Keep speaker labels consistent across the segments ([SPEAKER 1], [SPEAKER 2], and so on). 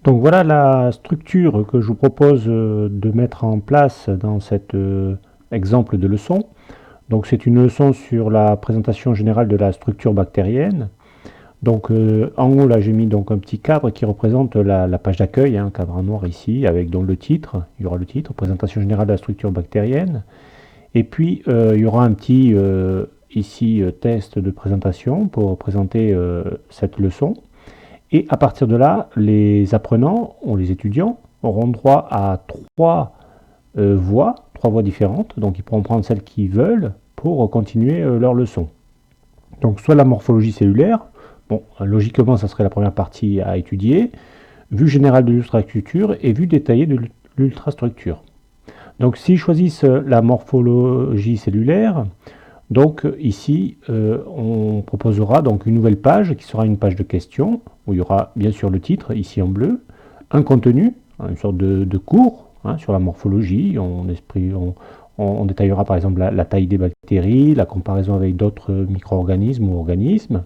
[SPEAKER 1] Donc voilà la structure que je vous propose de mettre en place dans cet exemple de leçon. Donc c'est une leçon sur la présentation générale de la structure bactérienne. Donc en haut là j'ai mis donc un petit cadre qui représente la page d'accueil, un cadre en noir ici avec donc le titre, il y aura le titre, présentation générale de la structure bactérienne. Et puis il y aura un petit ici test de présentation pour présenter cette leçon. Et à partir de là, les apprenants, ou les étudiants, auront droit à trois voies différentes. Donc ils pourront prendre celles qu'ils veulent pour continuer leur leçon. Donc soit la morphologie cellulaire, bon, logiquement ça serait la première partie à étudier, vue générale de l'ultrastructure et vue détaillée de l'ultrastructure. Donc s'ils choisissent la morphologie cellulaire, donc ici, on proposera donc une nouvelle page qui sera une page de questions, où il y aura bien sûr le titre, ici en bleu, un contenu, une sorte de cours sur la morphologie. On détaillera par exemple la taille des bactéries, la comparaison avec d'autres micro-organismes ou organismes,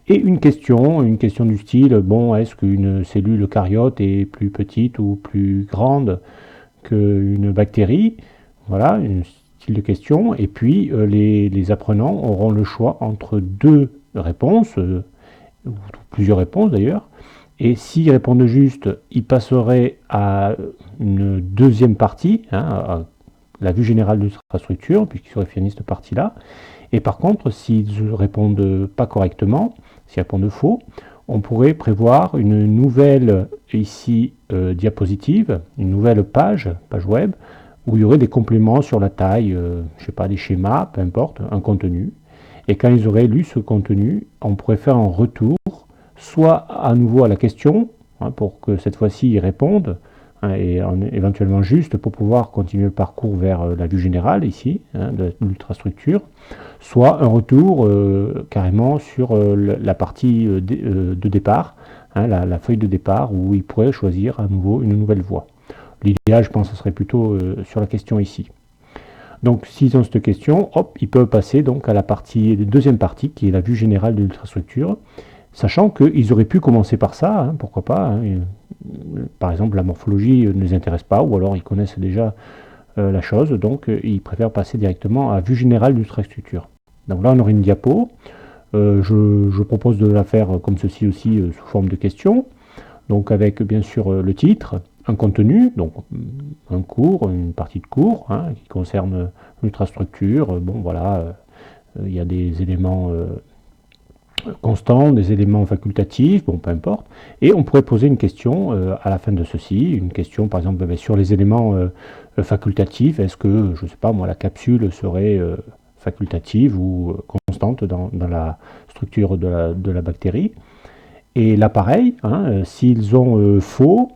[SPEAKER 1] et une question du style, bon, est-ce qu'une cellule eucaryote est plus petite ou plus grande qu'une bactérie? Voilà, une style de question. Et puis les apprenants auront le choix entre deux réponses, ou plusieurs réponses d'ailleurs. Et s'ils répondent juste, ils passeraient à une deuxième partie, à la vue générale de l'infrastructure, puisqu'ils auraient fini cette partie-là. Et par contre, s'ils ne répondent pas correctement, s'ils répondent faux, on pourrait prévoir une nouvelle ici diapositive, une nouvelle page web, où il y aurait des compléments sur la taille, je sais pas, des schémas, peu importe, un contenu. Et quand ils auraient lu ce contenu, on pourrait faire un retour, soit à nouveau à la question, pour que cette fois-ci ils répondent, et éventuellement juste pour pouvoir continuer le parcours vers la vue générale ici, de l'ultrastructure, soit un retour carrément sur la partie de départ, la feuille de départ, où ils pourraient choisir à nouveau une nouvelle voie. L'idéal, je pense, ce serait plutôt sur la question ici. Donc, s'ils ont cette question, hop, ils peuvent passer donc à la deuxième partie, qui est la vue générale de l'ultrastructure, sachant qu'ils auraient pu commencer par ça, pourquoi pas. Par exemple, la morphologie ne les intéresse pas, ou alors ils connaissent déjà la chose, donc ils préfèrent passer directement à vue générale de l'ultrastructure. Donc là, on aurait une diapo. Je propose de la faire comme ceci aussi, sous forme de question. Donc avec bien sûr le titre, un contenu, donc un cours, une partie de cours qui concerne l'ultrastructure. Bon voilà, il y a des éléments constants, des éléments facultatifs, bon peu importe. Et on pourrait poser une question à la fin de ceci, une question par exemple sur les éléments facultatifs. Est-ce que, je ne sais pas moi, la capsule serait facultative ou constante dans la structure de la bactérie? Et là, pareil, s'ils ont faux,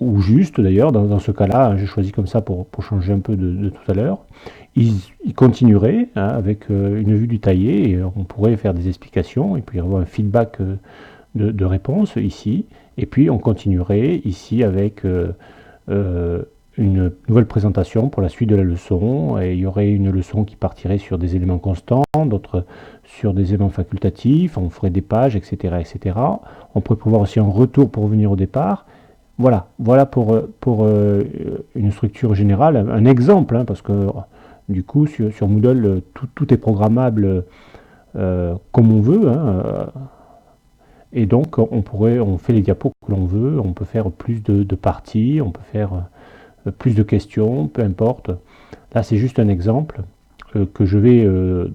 [SPEAKER 1] ou juste d'ailleurs, dans ce cas-là, j'ai choisi comme ça pour changer un peu de tout à l'heure, ils continueraient avec une vue du taillé, et on pourrait faire des explications, et puis avoir un feedback de réponse ici, et puis on continuerait ici avec une nouvelle présentation pour la suite de la leçon, et il y aurait une leçon qui partirait sur des éléments constants, d'autres sur des éléments facultatifs, on ferait des pages, etc., etc. On pourrait prévoir aussi un retour pour revenir au départ. Voilà pour une structure générale, un exemple, parce que du coup sur Moodle, tout est programmable comme on veut, et donc on fait les diapos que l'on veut, on peut faire plus de parties, on peut faire plus de questions, peu importe. Là, c'est juste un exemple que je vais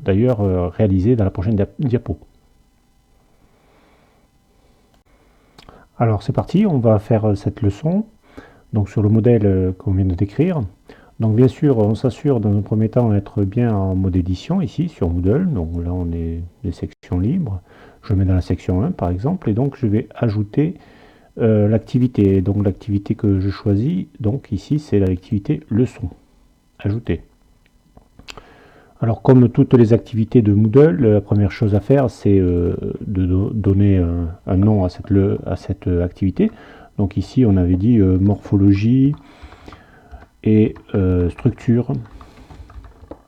[SPEAKER 1] d'ailleurs réaliser dans la prochaine diapo. Alors c'est parti, on va faire cette leçon donc sur le modèle qu'on vient de décrire. Donc bien sûr, on s'assure dans un premier temps d'être bien en mode édition ici sur Moodle. Donc là, on est des sections libres. Je mets dans la section 1 par exemple, et donc je vais ajouter l'activité. Donc l'activité que je choisis, donc ici, c'est l'activité leçon. Ajouter. Alors comme toutes les activités de Moodle, la première chose à faire, c'est de donner un nom à cette activité. Donc ici, on avait dit morphologie et structure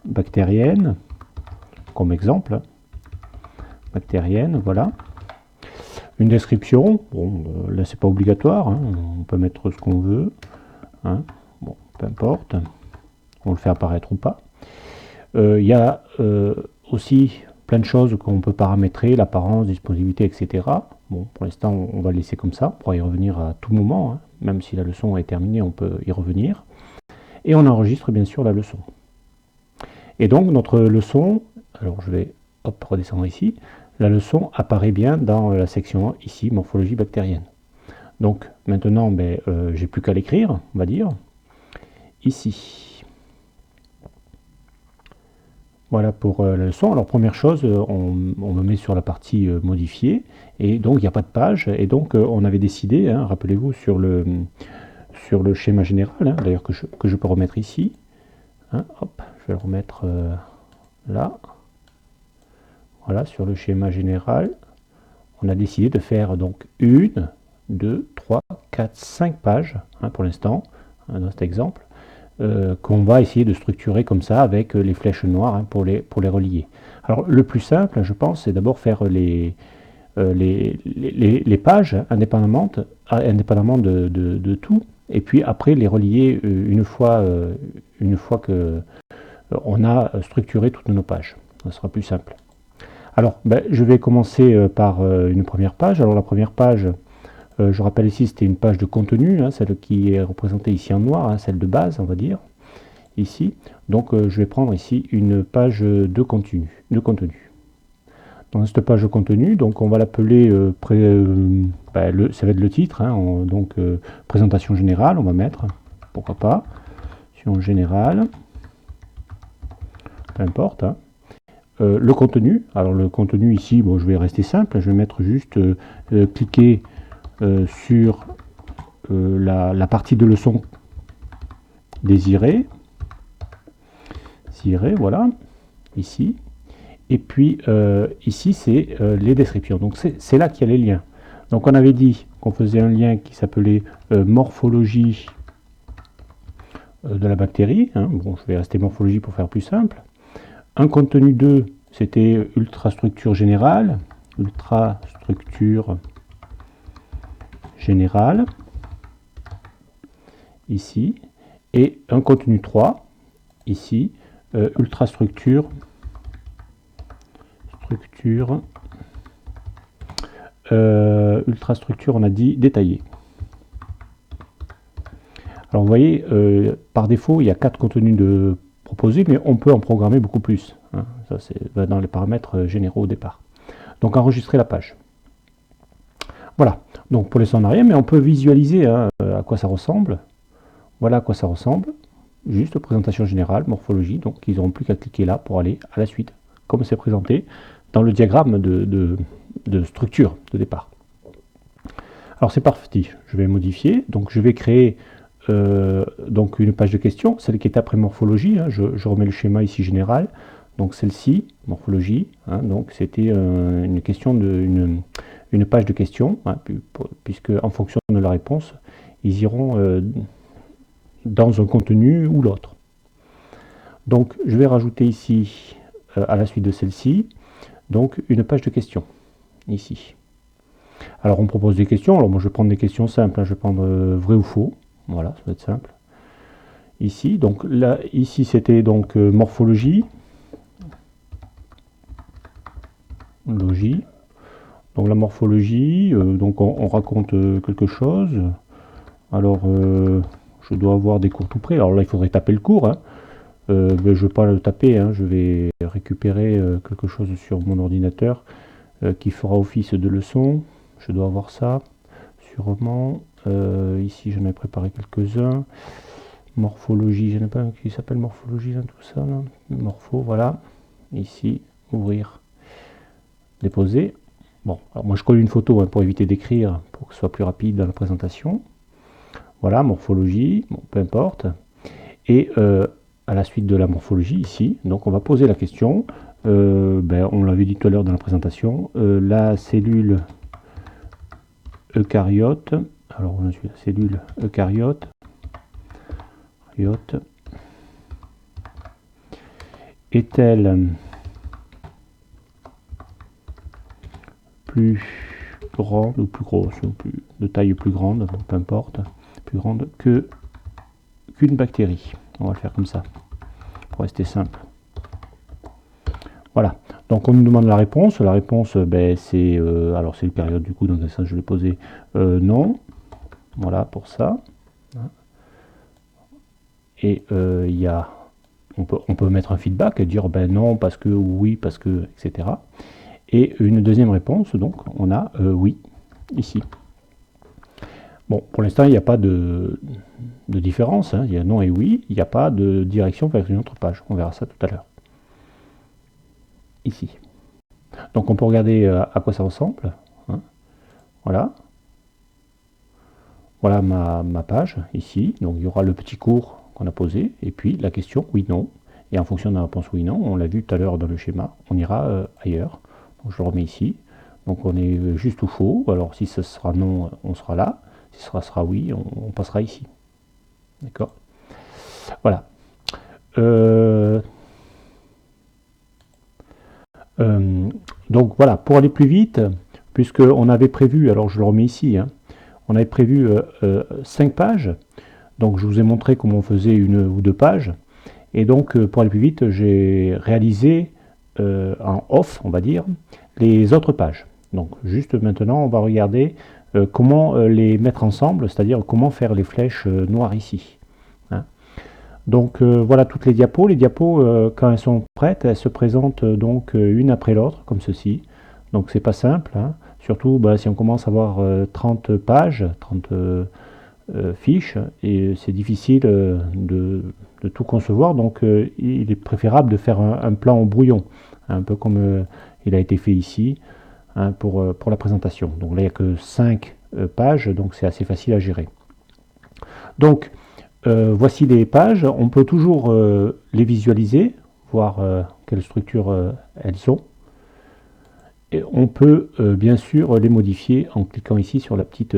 [SPEAKER 1] bactérienne, comme exemple. Bactérienne, voilà. une description. Bon, là c'est pas obligatoire, hein, on peut mettre ce qu'on veut, hein. Bon, peu importe, on le fait apparaître ou pas. Il y a aussi plein de choses qu'on peut paramétrer, l'apparence, disponibilité, etc. Bon, pour l'instant, on va le laisser comme ça, on pourra y revenir à tout moment, hein. Même si la leçon est terminée, on peut y revenir. Et on enregistre bien sûr la leçon. Et donc notre leçon, alors je vais redescendre ici, la leçon apparaît bien dans la section 1, ici, morphologie bactérienne. Donc maintenant, j'ai plus qu'à l'écrire, on va dire, ici. Voilà pour la leçon. Alors première chose, on me met sur la partie modifier, et donc il n'y a pas de page, et donc on avait décidé, hein, rappelez-vous, sur le schéma général, hein, d'ailleurs que je peux remettre ici, hein, hop, je vais le remettre là, voilà, sur le schéma général, on a décidé de faire donc 1, 2, 3, 4, 5 pages, hein, pour l'instant, hein, dans cet exemple, qu'on va essayer de structurer comme ça avec les flèches noires, hein, pour les relier. Alors le plus simple, je pense, c'est d'abord faire les pages indépendamment de tout, et puis après les relier une fois que on a structuré toutes nos pages. Ça sera plus simple. Alors, je vais commencer par une première page. Alors la première page, je rappelle ici, c'était une page de contenu, hein, celle qui est représentée ici en noir, hein, celle de base, on va dire, ici. Donc je vais prendre ici une page de contenu. Dans cette page de contenu, donc on va l'appeler, ça va être le titre, hein, donc présentation générale, on va mettre, pourquoi pas, en général, peu importe, hein. Le contenu, alors le contenu ici, bon, je vais rester simple, je vais mettre juste cliquer sur la partie de leçon désirée, voilà, ici, et puis ici c'est les descriptions, donc c'est là qu'il y a les liens. Donc on avait dit qu'on faisait un lien qui s'appelait morphologie de la bactérie, hein. Bon, je vais rester morphologie pour faire plus simple. Un contenu 2, c'était ultrastructure générale, ici, et un contenu 3, ici, ultrastructure, ultrastructure, on a dit détaillée. Alors vous voyez, par défaut, il y a 4 contenus proposés, mais on peut en programmer beaucoup plus, hein. Ça, c'est dans les paramètres généraux au départ. Donc enregistrer la page. Voilà, donc pour laisser en arrière, mais on peut visualiser, hein, à quoi ça ressemble. Voilà à quoi ça ressemble. Juste présentation générale, morphologie, donc ils n'auront plus qu'à cliquer là pour aller à la suite, comme c'est présenté dans le diagramme de structure de départ. Alors c'est parti, je vais modifier, donc je vais créer donc une page de questions, celle qui est après morphologie, hein, je remets le schéma ici général, donc celle-ci, morphologie, hein, donc c'était une question une page de questions, hein, puisque en fonction de la réponse, ils iront dans un contenu ou l'autre. Donc je vais rajouter ici, à la suite de celle-ci, donc une page de questions, ici. Alors on propose des questions, alors moi je vais prendre des questions simples, hein, je vais prendre vrai ou faux, voilà, ça va être simple. Ici, donc là, ici c'était donc morphologie, donc la morphologie, donc on raconte quelque chose. Alors je dois avoir des cours tout près, alors là il faudrait taper le cours, hein. Mais je ne vais pas le taper, hein, je vais récupérer quelque chose sur mon ordinateur qui fera office de leçon. Je dois avoir ça, sûrement. Ici j'en ai préparé quelques-uns. Morphologie, j'en ai pas un qui s'appelle morphologie, là, tout ça, là. Morpho, voilà. Ici, ouvrir, déposer. Bon, alors moi je colle une photo, hein, pour éviter d'écrire, pour que ce soit plus rapide dans la présentation. Voilà, morphologie, bon, peu importe. Et à la suite de la morphologie, ici, donc on va poser la question. On l'avait dit tout à l'heure dans la présentation, la cellule eucaryote, alors on a la cellule eucaryote, est-elle plus grande ou plus grosse, ou de taille plus grande, peu importe, plus grande que qu'une bactérie. On va le faire comme ça, pour rester simple. Voilà, donc on nous demande la réponse. La réponse, ben, c'est alors c'est une période du coup, donc ça je vais poser non. Voilà pour ça. Et il y a, on peut mettre un feedback et dire ben non parce que, oui parce que, etc. Et une deuxième réponse, donc on a oui ici. Bon, pour l'instant il n'y a pas de différence, hein. Il y a non et oui, il n'y a pas de direction vers une autre page. On verra ça tout à l'heure. Ici. Donc on peut regarder à quoi ça ressemble. Hein. Voilà. Voilà ma page ici. Donc il y aura le petit cours qu'on a posé et puis la question oui non. Et en fonction de la réponse oui non, on l'a vu tout à l'heure dans le schéma, on ira ailleurs. Donc je le remets ici. Donc on est juste ou faux. Alors si ce sera non, on sera là. Si ce sera oui, on passera ici. D'accord. Voilà. Donc voilà, pour aller plus vite, puisqu'on avait prévu, alors je le remets ici, hein, on avait prévu 5 pages, donc je vous ai montré comment on faisait une ou deux pages, et donc pour aller plus vite, j'ai réalisé en off, on va dire, les autres pages. Donc juste maintenant, on va regarder comment les mettre ensemble, c'est-à-dire comment faire les flèches noires ici. Hein. Donc voilà toutes les diapos. Les diapos, quand elles sont prêtes, elles se présentent donc une après l'autre, comme ceci. Donc c'est pas simple, hein. Surtout bah, si on commence à avoir 30 pages, 30 fiches, et c'est difficile de tout concevoir. Donc il est préférable de faire un plan au brouillon, un peu comme il a été fait ici, hein, pour la présentation. Donc là il n'y a que 5 pages, donc c'est assez facile à gérer. Donc voici les pages, on peut toujours les visualiser, voir quelle structure elles ont. Et on peut bien sûr les modifier en cliquant ici sur la petite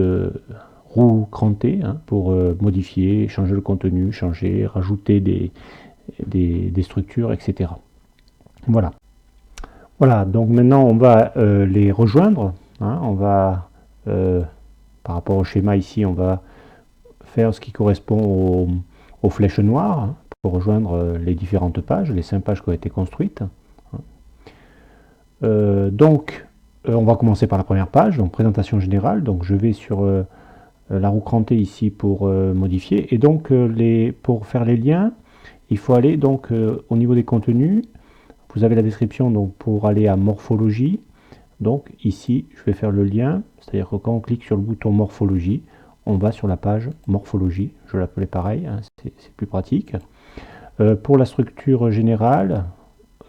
[SPEAKER 1] roue crantée, hein, pour modifier, changer le contenu, changer, rajouter des structures, etc. Voilà. Voilà, donc maintenant on va les rejoindre. Hein, on va, par rapport au schéma ici, on va faire ce qui correspond aux flèches noires, hein, pour rejoindre les différentes pages, les 5 pages qui ont été construites. Donc, on va commencer par la première page, donc présentation générale. Donc, je vais sur la roue crantée ici pour modifier. Et donc, pour faire les liens, il faut aller donc au niveau des contenus. Vous avez la description donc pour aller à morphologie. Donc ici, je vais faire le lien, c'est-à-dire que quand on clique sur le bouton morphologie, on va sur la page morphologie. Je l'appelais pareil, hein, c'est plus pratique. Pour la structure générale,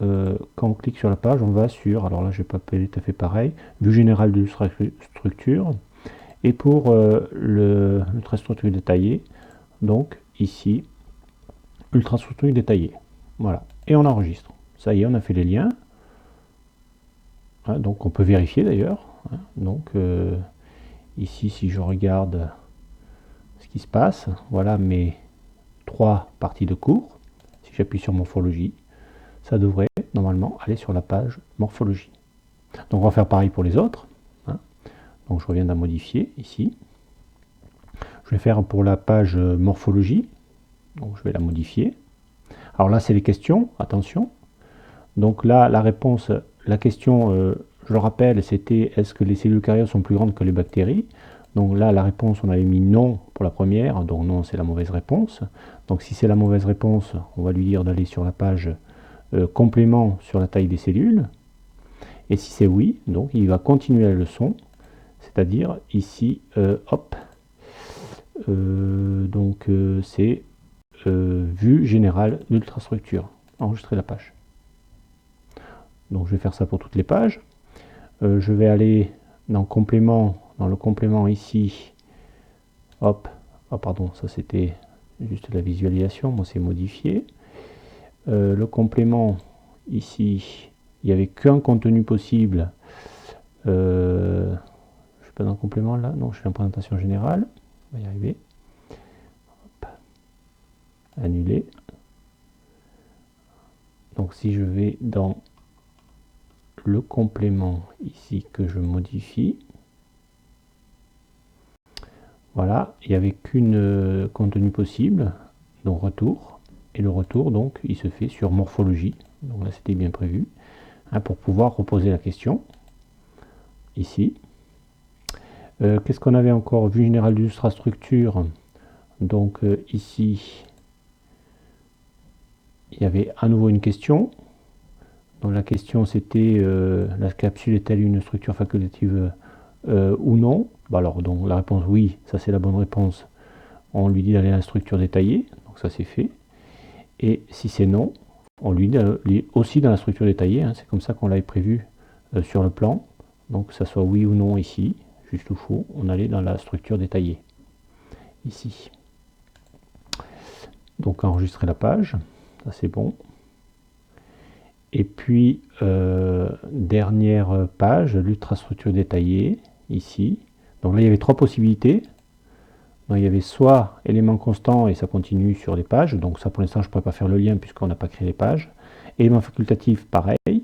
[SPEAKER 1] quand on clique sur la page, on va sur, alors là je vais pas appeler tout à fait pareil, vue générale de structure. Et pour l'ultrastructure détaillée, donc ici, ultrastructure détaillée. Voilà, et on enregistre. Ça y est, on a fait les liens. Hein, donc on peut vérifier d'ailleurs. Hein, donc ici, si je regarde ce qui se passe, voilà mes 3 parties de cours. Si j'appuie sur morphologie, ça devrait normalement aller sur la page morphologie. Donc on va faire pareil pour les autres. Hein. Donc je reviens à modifier ici. Je vais faire pour la page morphologie. Donc je vais la modifier. Alors là c'est les questions, attention. Donc là la réponse, la question, je le rappelle, c'était est-ce que les cellules eucaryotes sont plus grandes que les bactéries? Donc là la réponse, on avait mis non pour la première, donc non c'est la mauvaise réponse. Donc si c'est la mauvaise réponse, on va lui dire d'aller sur la page complément sur la taille des cellules. Et si c'est oui, donc il va continuer la leçon, c'est-à-dire ici, hop, donc c'est vue générale d'ultrastructure, enregistrer la page. Donc je vais faire ça pour toutes les pages. Je vais aller dans complément, dans le complément ici, hop, oh pardon, ça c'était juste la visualisation, moi c'est modifié. Le complément ici, il n'y avait qu'un contenu possible. Je ne suis pas dans le complément là, non, je fais une présentation générale. On va y arriver. Hop. Annuler. Donc si je vais dans le complément ici que je modifie, Voilà, il n'y avait qu'une contenu possible, donc retour. Et le retour, donc, il se fait sur morphologie. Donc là, c'était bien prévu, hein, pour pouvoir reposer la question. Ici. Qu'est-ce qu'on avait encore? Vue générale du structure. Donc ici, il y avait à nouveau une question. Donc la question c'était la capsule est-elle une structure facultative ou non? Bah alors donc la réponse oui, ça c'est la bonne réponse. On lui dit d'aller à la structure détaillée, donc ça c'est fait. Et si c'est non, on lui dit d'aller aussi dans la structure détaillée, hein, c'est comme ça qu'on l'avait prévu sur le plan. Donc que ça soit oui ou non ici, juste ou faux, on allait dans la structure détaillée. Ici. Donc enregistrer la page, ça c'est bon. Et puis dernière page, l'ultrastructure détaillée, ici. Donc là il y avait trois possibilités. Donc, il y avait soit élément constant et ça continue sur les pages, donc ça pour l'instant je ne pourrais pas faire le lien puisqu'on n'a pas créé les pages. Élément facultatif, pareil. Et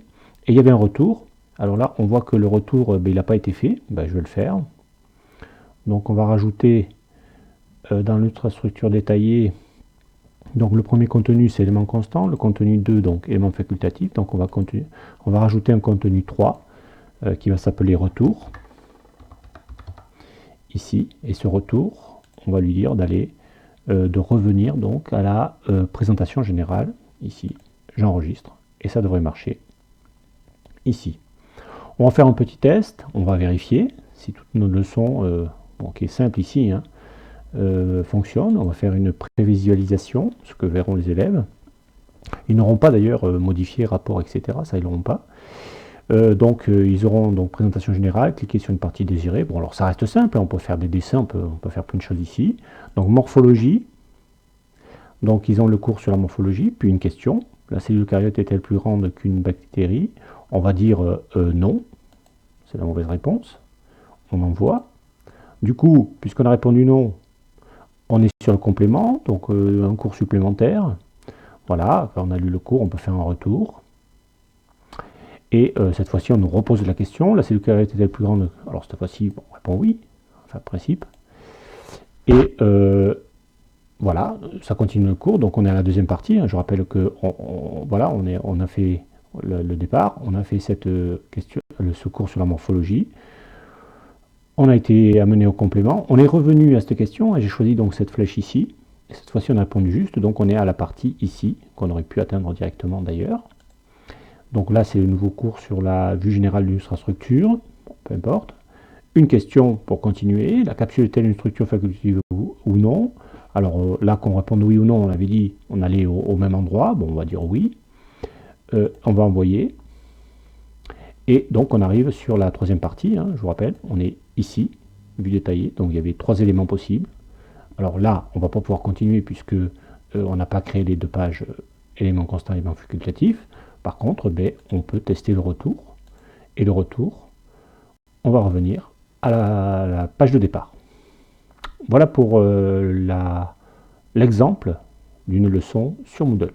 [SPEAKER 1] il y avait un retour. Alors là on voit que le retour il n'a pas été fait, je vais le faire. Donc on va rajouter dans l'ultrastructure détaillée, donc le premier contenu c'est élément constant, le contenu 2 donc élément facultatif, donc on va rajouter un contenu 3 qui va s'appeler retour, ici, et ce retour, on va lui dire d'aller, de revenir donc à la présentation générale, ici, j'enregistre, et ça devrait marcher, ici. On va faire un petit test, on va vérifier si toutes nos leçons, qui est simple ici, hein, fonctionnent. On va faire une prévisualisation, ce que verront les élèves. Ils n'auront pas d'ailleurs modifié rapport, etc. Ça, ils n'auront pas. Ils auront donc présentation générale, cliquer sur une partie désirée. Bon, alors ça reste simple, hein, on peut faire des dessins, on peut faire plein de choses ici. Donc morphologie, donc ils ont le cours sur la morphologie, puis une question. La cellule eucaryote est-elle plus grande qu'une bactérie? On va dire non, c'est la mauvaise réponse. On envoie. Du coup, puisqu'on a répondu non, on est sur le complément, donc un cours supplémentaire. Voilà, quand on a lu le cours, on peut faire un retour. Et cette fois-ci, on nous repose la question. La cellule eucaryote est-elle plus grande? Alors cette fois-ci, on répond oui, enfin principe. Et voilà, ça continue le cours. Donc on est à la deuxième partie. Hein. Je rappelle que voilà, on a fait le départ, on a fait cette question, ce cours sur la morphologie. On a été amené au complément. On est revenu à cette question et j'ai choisi donc cette flèche ici. Et cette fois-ci, on a répondu juste. Donc on est à la partie ici, qu'on aurait pu atteindre directement d'ailleurs. Donc là, c'est le nouveau cours sur la vue générale d'une infrastructure, bon, peu importe. Une question pour continuer, la capsule est-elle une structure facultative ou non? Alors là, qu'on réponde oui ou non, on avait dit on allait au même endroit, bon, on va dire oui. On va envoyer. Et donc on arrive sur la troisième partie, hein, je vous rappelle, on est ici, vue détaillée, donc il y avait trois éléments possibles. Alors là, on ne va pas pouvoir continuer puisque on n'a pas créé les deux pages éléments constants, éléments facultatifs. Par contre, on peut tester le retour. Et le retour, on va revenir à la page de départ. Voilà pour l'exemple d'une leçon sur Moodle.